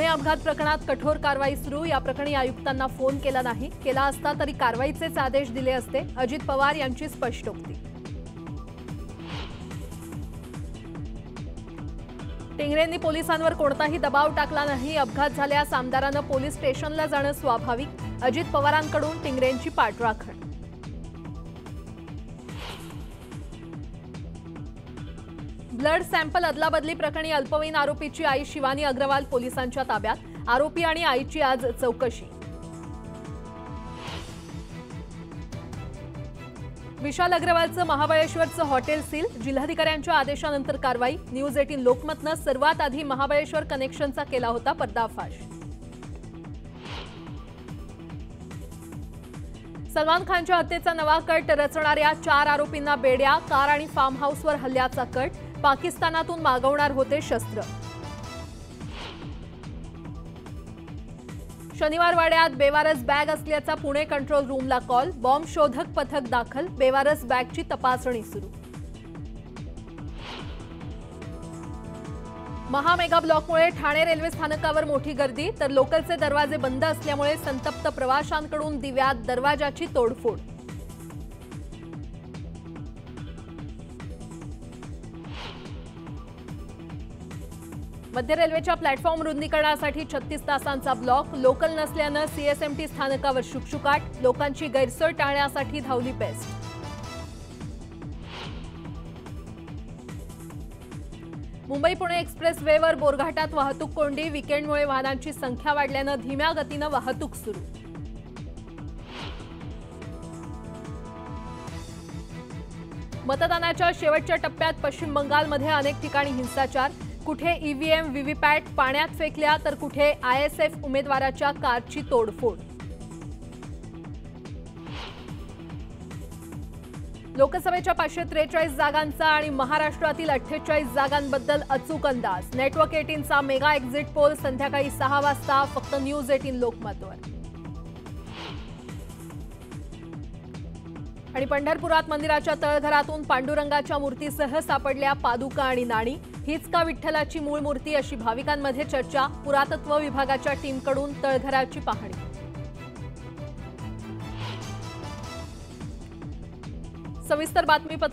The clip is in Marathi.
पुणे अपघात प्रकरणात कठोर कारवाई सुरू। या प्रकरणी आयुक्तांना फोन केला नाही, केला असता तरी कारवाईचेच आदेश दिले असते, अजित पवार यांची स्पष्टोक्ती। टिंगरेंनी पोलिसांवर कोणताही दबाव टाकला नाही, अपघात झाल्यास आमदारांना पोलीस स्टेशनला जाणं स्वाभाविक, अजित पवारांकडून टिंगरेंची पाठराखण। ब्लड सॅम्पल अदलाबदली प्रकरणी अल्पवयीन आरोपीची आई शिवानी अग्रवाल पोलिसांच्या ताब्यात, आरोपी आणि आईची आज चौकशी। विशाल अग्रवालचं महाबळेश्वरचं हॉटेल सील, जिल्हाधिकाऱ्यांच्या आदेशानंतर कारवाई। न्यूज 18 लोकमतनं सर्वात आधी महाबळेश्वर कनेक्शनचा केला होता पर्दाफाश। सलमान खानच्या हत्येचा नवा कट रचणाऱ्या 4 आरोपींना बेड्या, कार आणि फार्म हाऊसवर हल्ल्याचा कट, पाकिस्तानातून मागवणार होते शस्त्र। शनिवार वाड्यात बेवारस बॅग असल्याचा पुणे कंट्रोल रूमला कॉल, बॉम्ब शोधक पथक दाखल, बेवारस बॅगची तपासणी सुरू। महामेगा ब्लॉकमुळे ठाणे रेल्वे स्थानकावर मोठी गर्दी, तर लोकलचे दरवाजे बंद असल्यामुळे संतप्त प्रवाशांकडून दिव्यात दरवाजाची तोडफोड। मध्य रेल्वेच्या प्लॅटफॉर्म रुंदीकरणासाठी 36 तासांचा ब्लॉक, लोकल नसल्यानं सीएसएमटी स्थानकावर शुकशुकाट, लोकांची गैरसोय टाळण्यासाठी धावली बेस्ट। मुंबई पुणे एक्सप्रेस वेवर बोरघाटात वाहतूक कोंडी, वीकेंडमुळे वाहनांची संख्या वाढल्यानं धीम्या गतीनं वाहतूक सुरू। मतदानाच्या शेवटच्या टप्प्यात पश्चिम बंगालमध्ये अनेक ठिकाणी हिंसाचार, कुठे ईव्हीएम व्हीव्हीपॅट पाण्यात फेकल्या, तर कुठे आयएसएफ उमेदवाराच्या कारची तोडफोड। लोकसभेच्या 543 जागांचा आणि महाराष्ट्रातील 48 जागांबद्दल अचूक अंदाज, नेटवर्क 18चा मेगा एक्झिट पोल संध्याकाळी 6 वाजता फक्त न्यूज 18 लोकमतवर। आणि पंढरपुरात मंदिराच्या तळघरातून पांडुरंगाच्या मूर्तीसह सापडल्या पादुका आणि नाणी, हीच का विठ्ठलाची मूळ मूर्ती, अशी भाविकांमध्ये चर्चा। पुरातत्व विभागाच्या टीमकडून तळघराची पाहणी। सविस्तर बातमीपत्र।